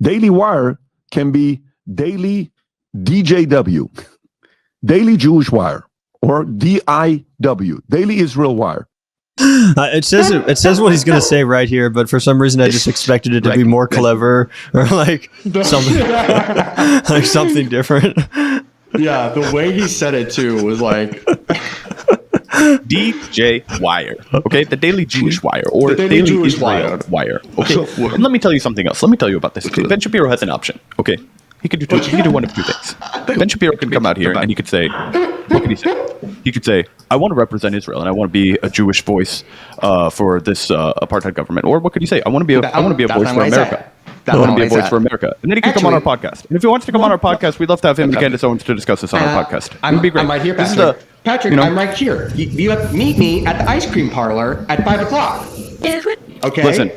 Daily Wire can be Daily DJW, Daily Jewish Wire, or DIW, Daily Israel Wire. It says what he's going to say right here, but for some reason I just expected it to be more clever or like something different. Yeah, the way he said it too was like DJ Wire, okay, the Daily Jewish Wire or the Daily Jewish Israel Wire. Okay, and let me tell you something else. Let me tell you about this. Ben Shapiro has an option. Okay, he could do one of two things. Ben Shapiro can come out here and he could say, what can he say? He could say, I want to represent Israel and I want to be a Jewish voice for this apartheid government. Or what could he say? I want to be a voice for America. I want to be a voice for America. And then he can come on our podcast. And if he wants to come on our podcast, we'd love to have him and Candace Owens to discuss this on our podcast. I'm right here, Patrick. Patrick, I'm right here. You meet me at the ice cream parlor at 5 o'clock. Okay? Listen,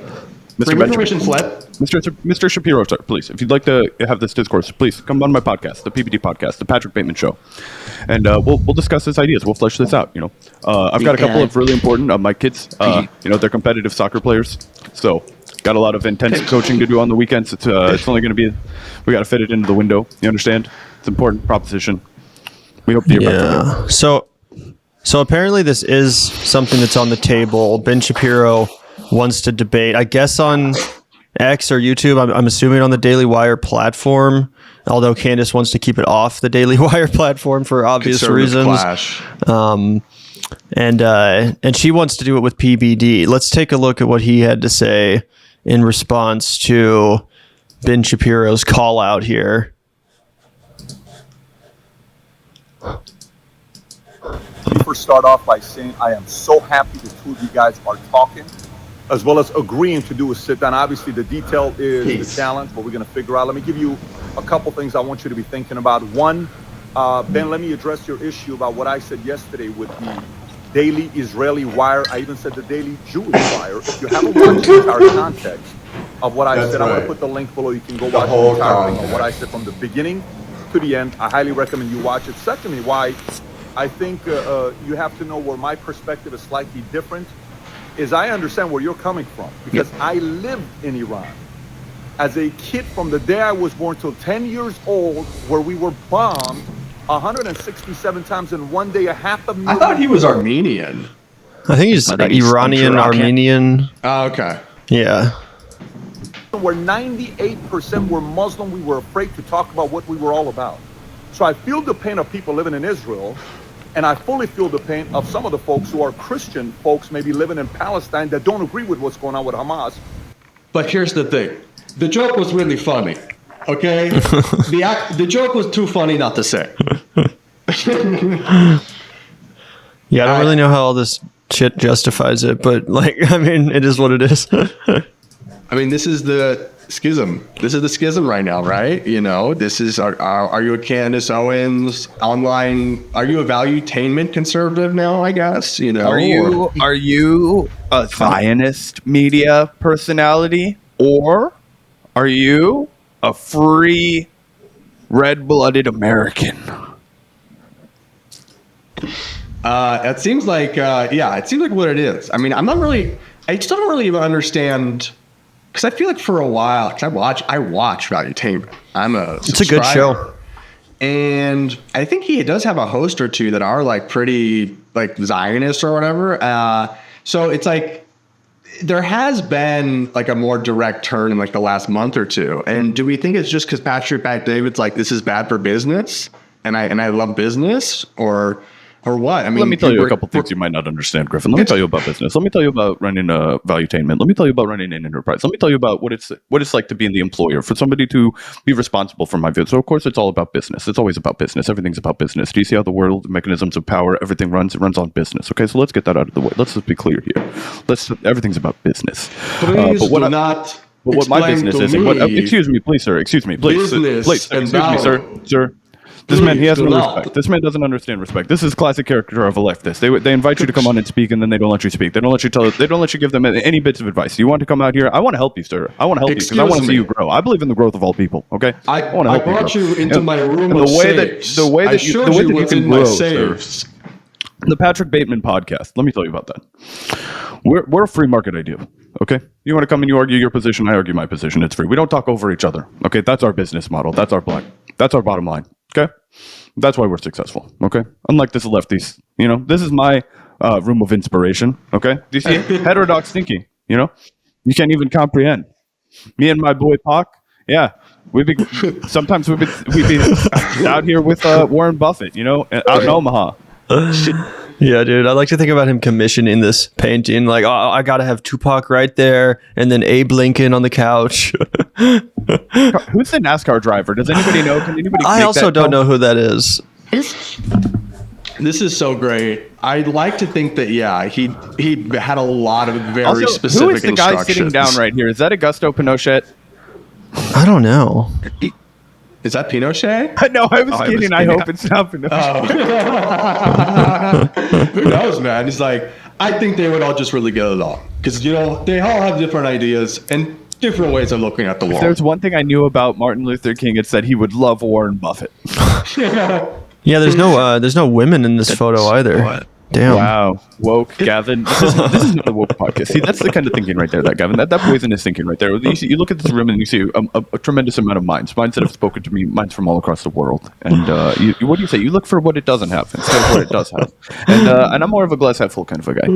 Mr. Permission slip. Mr. Shapiro, sir, please, if you'd like to have this discourse, please come on my podcast, the PBD podcast, the Patrick Bateman Show, and we'll discuss this ideas. We'll flesh this out. I've got a couple of really important my kids. They're competitive soccer players, so got a lot of intense coaching to do on the weekends. It's only going to be, we got to fit it into the window. You understand? It's an important proposition. We hope to hear back from you. So apparently this is something that's on the table. Ben Shapiro wants to debate, I guess, on X or YouTube. I'm assuming on the Daily Wire platform, although Candace wants to keep it off the Daily Wire platform for obvious reasons. Clash. And she wants to do it with PBD. Let's take a look at what he had to say in response to Ben Shapiro's call out here. Let me first start off by saying I am so happy the two of you guys are talking, as well as agreeing to do a sit down. Obviously, the detail is the challenge, but we're going to figure out. Let me give you a couple things I want you to be thinking about. One, Ben, let me address your issue about what I said yesterday with the Daily Israeli Wire. I even said the Daily Jewish Wire. If you haven't watched the entire context of what I said, I'm going to put the link below. You can go watch the entire thing of what I said from the beginning to the end. I highly recommend you watch it. Secondly, why I think you have to know where my perspective is slightly different is I understand where you're coming from, because I lived in Iran as a kid from the day I was born till 10 years old, where we were bombed 167 times in one day, 500,000. I thought he was Armenian. I think he's Iranian, Armenian. Oh, okay. Yeah. Where 98% were Muslim, we were afraid to talk about what we were all about. So I feel the pain of people living in Israel, and I fully feel the pain of some of the folks who are Christian folks maybe living in Palestine that don't agree with what's going on with Hamas. But here's the thing. The joke was really funny, okay? The joke was too funny not to say. Yeah, I don't really know how all this shit justifies it, but it is what it is. This is the schism. This is the schism right now, right? This is, are you a Candace Owens online? Are you a valuetainment conservative now, I guess? Are you a Zionist media personality, or are you a free, red-blooded American? It seems like, it seems like what it is. I just don't really even understand. Because I feel like for a while, because I watch Valuetainment. It's a good show. And I think he does have a host or two that are pretty Zionist or whatever. So it's there has been a more direct turn in the last month or two. And do we think it's just because Patrick Bet-David's this is bad for business and I love business, or what? Let me tell you a couple things you might not understand, Griffin. Let me tell you about business. Let me tell you about running a valuetainment. Let me tell you about running an enterprise. Let me tell you about what it's like to be the employer, for somebody to be responsible for my view. So, of course, it's all about business. It's always about business. Everything's about business. Do you see how the world, the mechanisms of power, everything runs? It runs on business. Okay, so let's get that out of the way. Let's just be clear here. Everything's about business. Please do not what my business is. Excuse me, please, sir. Excuse me, please. Excuse me, sir. This man, he has no respect. This man doesn't understand respect. This is classic character of a leftist. They invite you to come on and speak, and then they don't let you speak. They don't let you give them any bits of advice. You want to come out here? I want to help you, sir. I want to help you because I want to see you grow. I believe in the growth of all people. Okay, I want to help you. I brought you into my room of safes. The way that you can grow, sir. The Patrick Bateman podcast. Let me tell you about that. We're a free market idea. Okay, you want to come and you argue your position, I argue my position. It's free. We don't talk over each other. Okay, that's our business model. That's our bottom line. Okay, that's why we're successful. Okay, unlike this lefties, this is my room of inspiration. Okay, do you see it? Heterodox thinking. You can't even comprehend. Me and my boy Pac. Yeah, sometimes we've been out here with Warren Buffett. Out in Omaha. Yeah, dude. I like to think about him commissioning this painting. Like, oh, I gotta have Tupac right there, and then Abe Lincoln on the couch. Who's the NASCAR driver? Does anybody know? Can anybody? I also don't know who that is. This is so great. I'd like to think that he had a lot of very specific who is the guy sitting down right here? Is that Augusto Pinochet? I don't know. Is that Pinochet? No, I was kidding. I hope it's not Pinochet. Who knows, man? He's like, I think they would all just really get along. Because, they all have different ideas and different ways of looking at the world. If there's one thing I knew about Martin Luther King, it's that he would love Warren Buffett. Yeah, there's no women in this photo either. What? Damn. Wow. Woke, Gavin. This is not a woke podcast. See, that's the kind of thinking right there, that Gavin. That poisonous thinking right there. You look at this room and you see a tremendous amount of minds that have spoken to me, minds from all across the world. And what do you say? You look for what it doesn't have instead of what it does have. And I'm more of a glass half full kind of a guy.